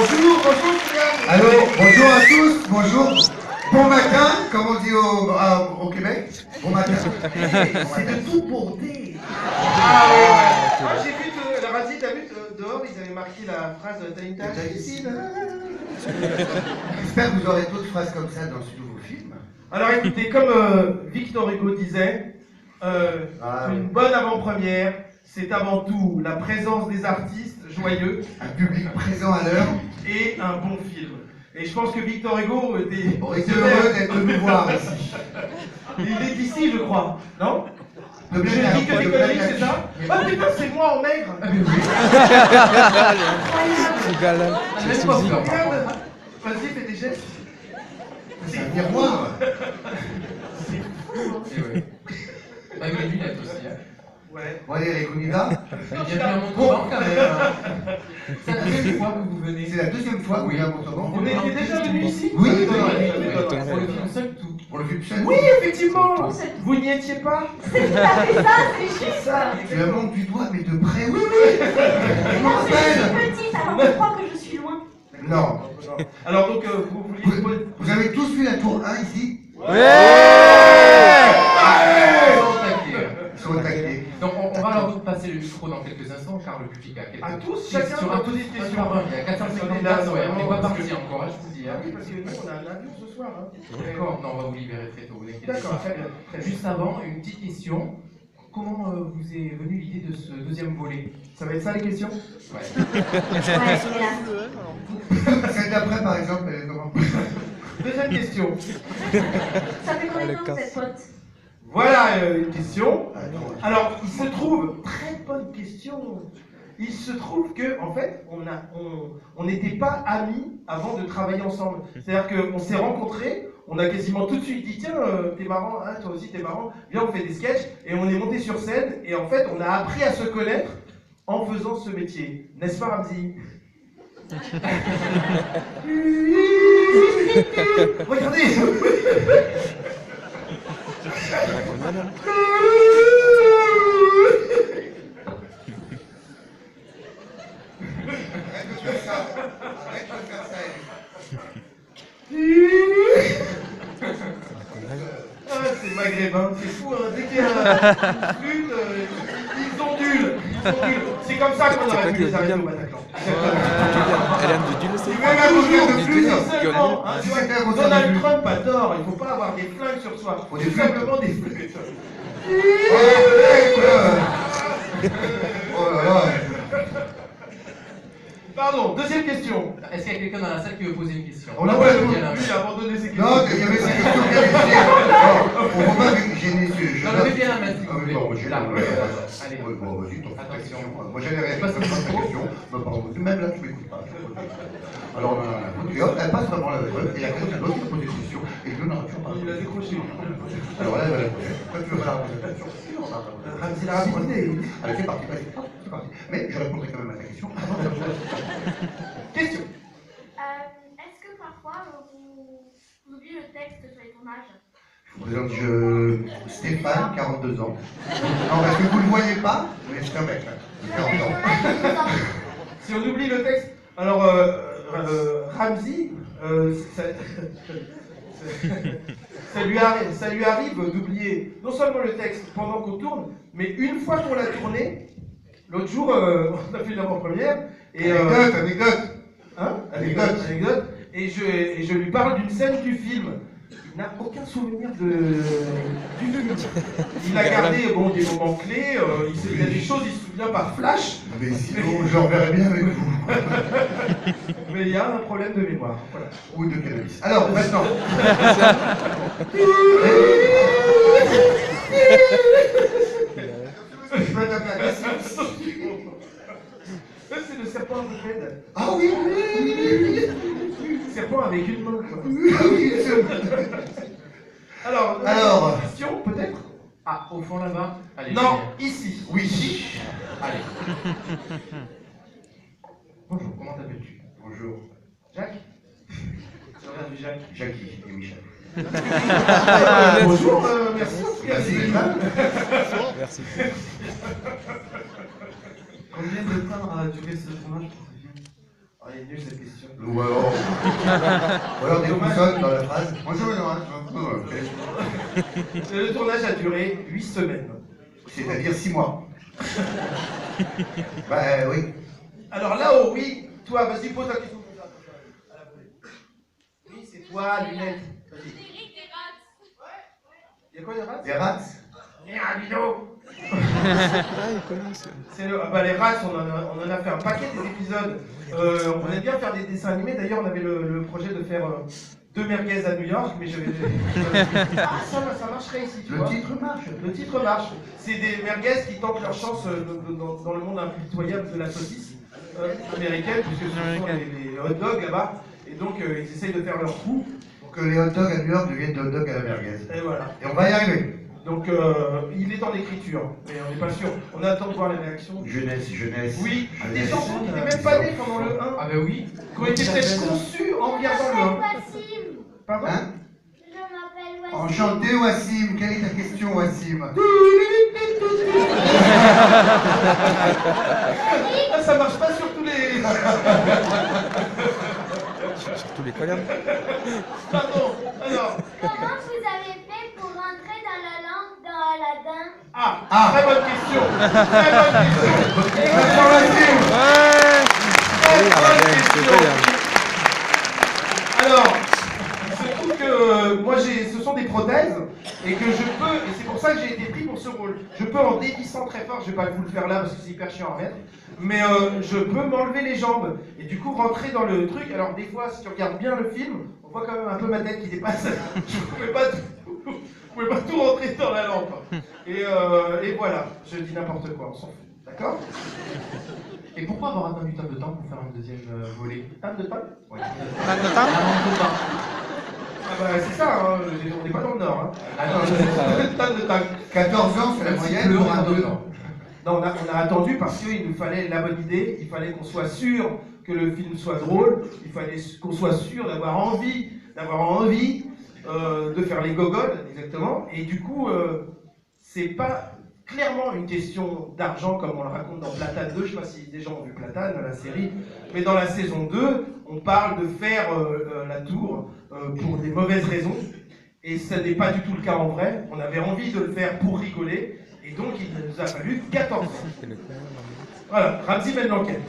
Sylvain. Allô, bonjour à tous, bonjour. Bon matin, comme on dit au Québec. Bon matin. C'est de tout bordé. J'ai vu que la radio, t'as vu dehors, ils avaient marqué la phrase t'as une tâche ici. J'espère que vous aurez d'autres phrases comme ça dans ce nouveau film. Alors écoutez, comme Victor Hugo disait, une bonne avant-première, c'est avant tout la présence des artistes joyeux, un public présent à l'heure et un bon film. Et je pense que Victor Hugo aurait été heureux d'être de nous voir ici. Il est d'ici, je crois, non? Je dis que des conneries, c'est ça? Ah putain, c'est moi en maigre! Vas-y, fais des gestes. C'est un miroir. Bah, il y a une lunette aussi. Ouais. Bon, allez, on y va. Il y a un Montauban quand même. C'est la deuxième fois que vous venez. C'est la deuxième fois que vous venez à Montauban. On était déjà venus ici? Oui, pour le film seul tout. Pour le film seul. Oui, effectivement. Vous n'y étiez pas? C'est tout à fait ça, c'est juste ça. Tu la montres du doigt, mais de près, oui. Je m'en Non, mais je rappelle. suis petite, alors on croit que je suis loin. Non. Alors donc, vous vouliez... Vous avez tous vu la tour 1 ici? Ils sont attaqués. Donc on va leur passer le micro dans quelques instants car le public a quelques À tous, questions. chacun va poser une question. Il y a 450 places, on n'est pas parti encore, je vous dis. Oui, parce que nous, on a un avion ce soir. D'accord, non, on va vous libérer très tôt, vous inquiétez pas. D'accord, très bien. Juste avant, une petite question. Comment vous est venue l'idée de ce deuxième volet? Ça va être ça les questions? Ouais. Ouais, c'est là. Celle d'après, par exemple, elle est comment? Deuxième question. Ça fait combien de temps que vous êtes potes? Voilà une question. Alors, il se trouve, très bonne question. Il se trouve que, en fait, on n'était pas amis avant de travailler ensemble. C'est-à-dire qu'on s'est rencontrés, on a quasiment tout de suite dit tiens, t'es marrant, hein, toi aussi t'es marrant, viens on fait des sketchs, et on est monté sur scène, et en fait, on a appris à se connaître en faisant ce métier. N'est-ce pas, Ramzi? Regardez. C'est maghrébin, c'est fou, hein. Dès qu'il y a une flûte, ils ondulent. C'est comme ça qu'on aurait pu les arrêter au Bataclan. Donald Trump a tort, il ne faut pas avoir des flingues sur soi, tout simplement des flûtes. Oh là là. Pardon, deuxième question. Est-ce qu'il y a quelqu'un dans la salle qui veut poser une question? On l'a Ouais, pas lui, il a abandonné ses questions. Non, il y avait ces questions bien laissées. Non, on ne peut pas gêner ce jeu. Non, levez bien la main, s'il vous plaît. Bon, je suis là. Allez. Bon, vas-y, ton Attention. Moi, j'allais répondre à ta question. Mais pardon, même là, tu m'écoutes pas. Alors, on a un coup, et hop, elle passe vraiment la preuve, et il y a quelqu'un d'autre qui pose des questions, et lui, non, toujours pas. Il a décroché. Alors là, elle va la poser. Toi, tu veux faire la présentation? Ramzi l'a rapidité. Allez, c'est parti, vas-y, c'est parti. Mais je répondrai quand même à ta question avant de la poser. Question. Est-ce que parfois vous oubliez le texte sur les tournages? Je vous présente Stéphane, 42 ans. Non, parce que vous ne le voyez pas, mais c'est un mec, de 40 ans. Si on oublie le texte, alors Ramzi, ça lui arrive d'oublier non seulement le texte pendant qu'on tourne, mais une fois qu'on l'a tourné, l'autre jour, on a fait une avant-première. Et, Anecdote. Hein? Anecdote. Et je lui parle d'une scène du film. Il n'a aucun souvenir du film. Il a gardé des moments clés, il y a des choses, il se souvient par flash. Mais sinon, je reverrai bien avec vous. Mais il y a un problème de mémoire. Voilà. Ou de cannabis. Alors, maintenant. Je vais taper la question. C'est le serpent de Fred. Ah oui, Serpent avec une main. Quoi. oui. Alors, une question peut-être? Ah, au fond là-bas? Allez. Non, ici. Oui. Allez. Bonjour, comment t'appelles-tu? Bonjour. Jacques? Je regarde du Jacques. Jackie et Michel. Bonjour, merci. Merci. Merci. Combien de temps a duré ce tournage pour ce film? Oh, elle est nulle cette question. Ou alors des consonnes dans la phrase. Bonjour, ok. Le tournage a duré 8 semaines. C'est-à-dire 6 mois. Bah oui. Alors là-haut, oui, toi, vas-y, pose la question. Oui, c'est toi, lunette. Vas-y. Il y a quoi, des rats? Des rats. Et un bidon. Ah, il connaît aussi. Les rats, on en a fait un paquet des épisodes. On aime bien faire des dessins animés. D'ailleurs, on avait le projet de faire 2 merguez à New York, mais ah, ça marcherait ici, tu vois. Le titre marche. Le titre marche. C'est des merguez qui tentent leur chance dans le monde impitoyable de la saucisse américaine, puisque ce sont les hot dogs là-bas. Et donc, ils essayent de faire leur coup. Pour que les hot dogs à New York deviennent des hot dogs à la merguez. Et voilà. Et on va y arriver. Donc, il est en écriture, mais on n'est pas sûr. On attend de voir les réactions. Jeunesse. Oui, des Jeunesse. chansons qui n'étaient même pas nées pendant le 1. Ah bah oui. Qui ont été peut-être conçues en regardant le 1. Wassim. Pardon? Hein? Je m'appelle Wassim. Enchanté, Wassim. Quelle est ta question, Wassim? Ah, ça marche pas sur tous les... Sur tous les colonnes. Pardon, alors... Comment vous avez fait pour rentrer dans la langue dans Aladdin? Ah, très bonne question. Très bonne question. Wassim. Ouais. Très Oui, bonne Aladdin, c'est question. vrai, Alors, il se trouve que moi, ce sont des prothèses et que je peux, et c'est pour ça que j'ai été pris pour ce rôle, je peux en dévissant très fort, je vais pas vous le faire là parce que c'est hyper chiant à mettre, mais je peux m'enlever les jambes et du coup rentrer dans le truc. Alors des fois, si tu regardes bien le film, on voit quand même un peu ma tête qui dépasse. Je pouvais pas tout rentrer dans la lampe. Et voilà, je dis n'importe quoi, on s'en fout. D'accord? Et pourquoi avoir attendu tant de temps pour faire un deuxième volet? Table de table? Ouais. Pas de temps? Ah bah c'est ça, hein, on n'est pas dans le Nord. Hein. Ah non, c'est ça. Table de table. 14 ans, c'est la moyenne pour un 2 ans. Non, on a attendu parce qu'il nous fallait la bonne idée, il fallait qu'on soit sûr que le film soit drôle, il fallait qu'on soit sûr d'avoir envie de faire les gogoles, exactement. Et du coup, c'est pas clairement une question d'argent comme on le raconte dans Platane 2, je sais pas si des gens ont vu Platane, la série, mais dans la saison 2, on parle de faire la tour pour des mauvaises raisons, et ça n'est pas du tout le cas en vrai. On avait envie de le faire pour rigoler, et donc il nous a fallu 14 ans. Voilà, Ramzi mène l'enquête.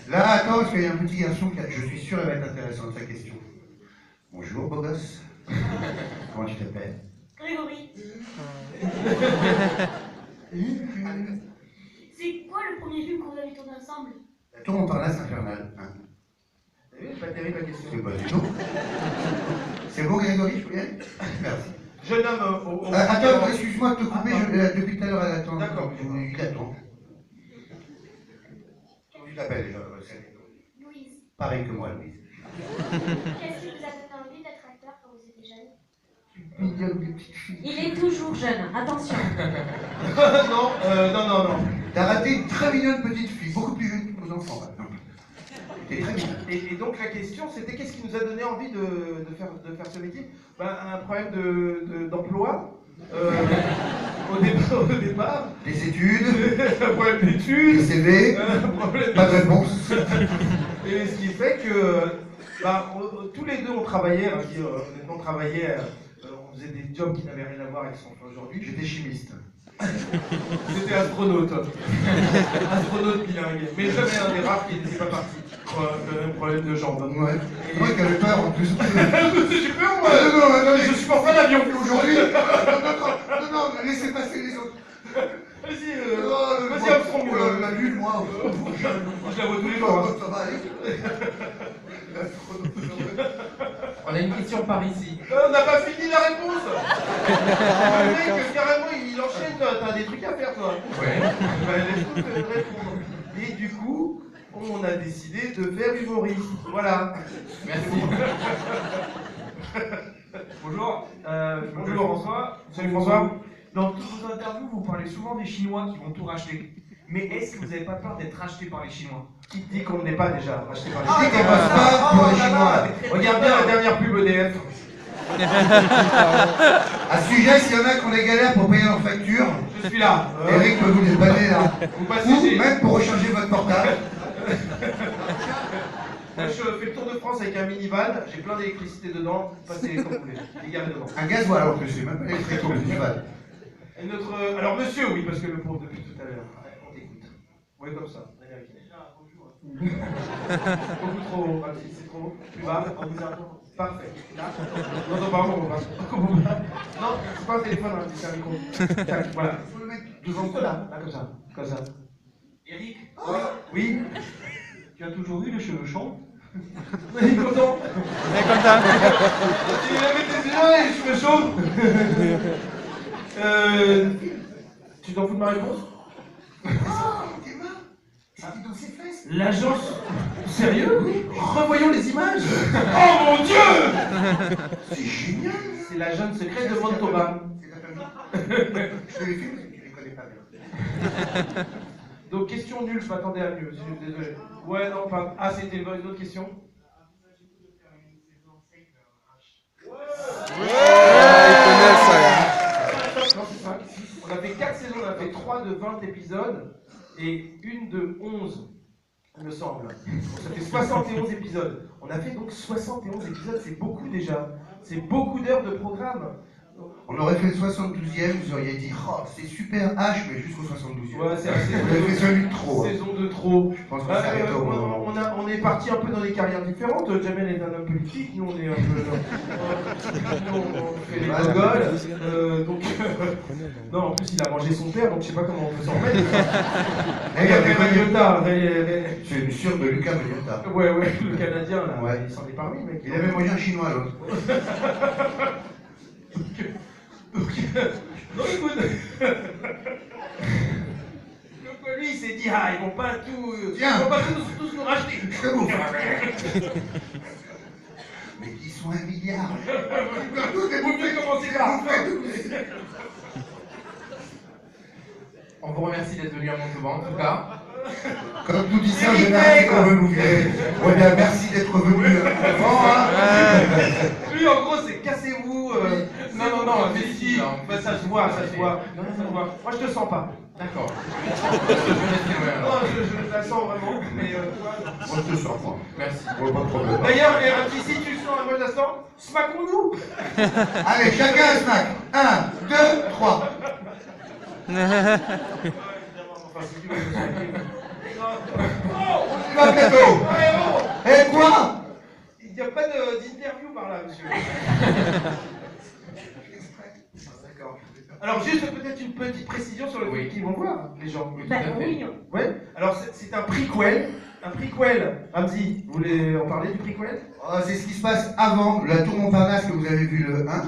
Là, attends, parce qu'il y a un petit garçon qui je suis sûr, elle va être intéressante, sa question. Bonjour, beau gosse. Comment tu t'appelles? Grégory. C'est quoi le premier film que vous avez tourné ensemble? La tour Montparnasse infernale. Hein? T'as vu, c'est pas terrible la question. C'est pas du tout. C'est beau, Grégory, je peux y aller? Merci. Jeune homme au Attends, excuse-moi de te couper, depuis tout à l'heure, elle attend. D'accord. Il attend. Comment tu t'appelles déjà? Louise. Pareil que moi, Louise. Qu'est-ce qui vous a donné envie d'être acteur quand vous étiez jeune? Il est toujours jeune, attention. Non. T'as raté une très mignonne petite fille, beaucoup plus jeune que vos enfants, par exemple. T'es très mignonne. Et donc la question c'était qu'est-ce qui nous a donné envie de faire ce métier? Un problème d'emploi au départ, Des études, un problème des d'études, CV, un problème pas de réponse. Et ce qui fait que tous les deux on travaillait, honnêtement on travaillait, on faisait des jobs qui n'avaient rien à voir avec ce qu'on fait aujourd'hui. J'étais chimiste. J'étais astronaute. Astronaute bilingue. Mais jamais un des rares qui n'était pas parti. Un problème de jambes. Ouais. Moi qui avais peur en plus. J'ai peur moi. Non, Je supporte pas l'avion. aujourd'hui. Non, laissez passer les autres. Vas-y, vas-y Armstrong. La lune, moi. Je la vois tous les jours. Hein. Ça va aller. On a une question par ici. On n'a pas fini la réponse. Le mec, carrément, il enchaîne. T'as des trucs à faire, toi. Ouais. Laisse-nous te répondre. Et du coup, on a décidé de faire humoriste. Voilà. Merci. Bonjour, Bonjour. François. Salut François. Dans toutes vos interviews, vous parlez souvent des Chinois qui vont tout racheter. Mais est-ce que vous n'avez pas peur d'être racheté par les Chinois? Qui te dit qu'on n'est pas déjà racheté par les Qui Chinois? dépasse pas pour les Chinois? Regarde bien la dernière pub EDF. À ce sujet, s'il y en a qui ont des galères pour payer leurs factures, Je suis là. Eric peut vous les banner là. Vous passez Ou chez... même pour recharger votre portable. France avec un minivan, j'ai plein d'électricité dedans, passez comme vous voulez, les gars devant. Un gasoil, alors que je sais même pas électrique au festival. Et notre... Alors monsieur, oui, parce que le pauvre depuis tout à l'heure, ouais, on t'écoute. Oui, comme ça, américain. Beaucoup trop, vas-y, c'est trop. Plus bas, on vous entend. Parfait. Là, non, pardon, on va. Non, c'est pas un téléphone, hein, c'est un micro. Tac, voilà. Faut le mettre Devant toi là, comme ça, comme ça. Eric, Oui. tu as toujours eu les cheveux chauds? Il est content. Et comme ça. Il avait tes yeux et les cheveux chauds. Tu t'en fous de ma réponse? C'est dans ses fesses. L'agence. Sérieux? Revoyons les images. Oh mon Dieu! C'est génial. C'est la jeune secrète de Montauban. C'est la famille. Je fais les films parce que tu les connais pas bien. Donc question nulle, je m'attendais à mieux, je suis désolé. Ouais, non, pas. Ah, c'était une autre question? Ouais, ils connaissent ça, là. Non, c'est 5. On a fait 4 saisons, on a fait 3 de 20 épisodes et une de 11, il me semble. Donc, ça fait 71 épisodes. On a fait donc 71 épisodes, c'est beaucoup déjà. C'est beaucoup d'heures de programme. On aurait fait le 72e, vous auriez dit, oh, c'est super H, mais jusqu'au 72e. Ouais, c'est assez. Vous avez fait celui de trop. Hein. Saison de trop. Je pense qu'on s'est arrêté au moment. On est parti un peu dans des carrières différentes. Jamel est un homme politique, nous on est un peu. Nous on fait les gogoles. Donc. Non, en plus il a mangé son père, donc je sais pas comment on peut s'en remettre. Regardez Magnota. C'est une sûre de Lucas Magnota. Ouais, le Canadien là, Ouais. il s'en est parmi, mec. Il avait mangé un chinois l'autre. Non, écoute. Donc lui il s'est dit, ah, ils vont pas tout. Tiens. Ils vont pas tous nous racheter. Je te bouffe. Mais qui sont 1 milliard. Vaut mieux commencer par là. On vous remercie d'être venu à Montauban, en tout cas. Comme tout dit ça, en général, c'est qu'on veut nous virer. Ouais, bien, merci d'être venu. Bon, hein. Lui, en gros, c'est cassez-vous. Non, mais si. Bah, ça se voit, ça se voit. Moi, je te sens pas. D'accord. Non, je la sens vraiment. Mais Moi, je te sors, moi. Merci. Ouais, pas de problème. d'ailleurs, si tu sens un bon instant, smackons-nous. Allez, chacun un snack. 1, 2, 3. Enfin, si tu veux, je Tu vas bientôt. Et quoi? Il n'y a pas d'interview par là, monsieur. D'accord. Alors, juste peut-être une petite précision sur le film qu'ils vont voir, les gens. Bah oui. Ouais. Alors, c'est un prequel. Un prequel. Ramzi, vous voulez en parler du prequel? C'est ce qui se passe avant la Tour Montparnasse que vous avez vu le 1.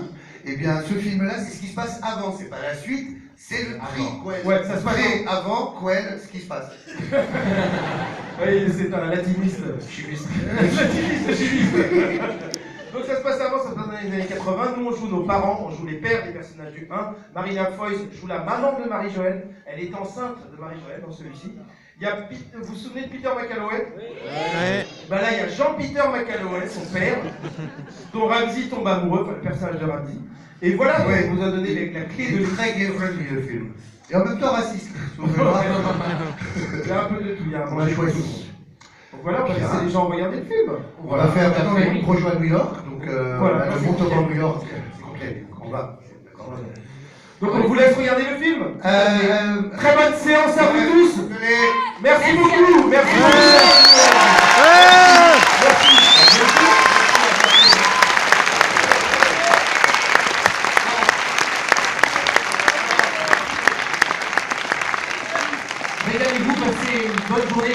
Eh bien, ce film-là, c'est ce qui se passe avant. C'est pas la suite, c'est le prequel. Ouais, ça se passe avant, quel, ce qui se passe. Oui, c'est un latiniste chimiste. Latiniste chimiste. Donc ça se passe avant, ça se passe dans les années 80. Nous, on joue nos parents, on joue les pères des personnages du 1. Marina Foïs joue la maman de Marie-Joëlle. Elle est enceinte de Marie-Joëlle dans celui-ci. Il y a vous vous souvenez de Peter McCalloway? Ouais. Bah là, il y a Jean-Peter McCalloway, son père, dont Ramzi tombe amoureux, enfin le personnage de Ramzi. Et voilà, Ouais. on vous a donné la clé de très gay-friendly le film. Et en même temps raciste. Il y a un peu de tout, il y a un On a choisi. Donc voilà, on va laisser les gens regarder le film. On va faire maintenant le projet à New York. Donc, Voilà. le Montauban New York, c'est complet. On va. Donc on vous laisse regarder le film. Très bonne séance à vous tous. Merci beaucoup. Merci beaucoup. Mesdames et vous, passez une bonne journée.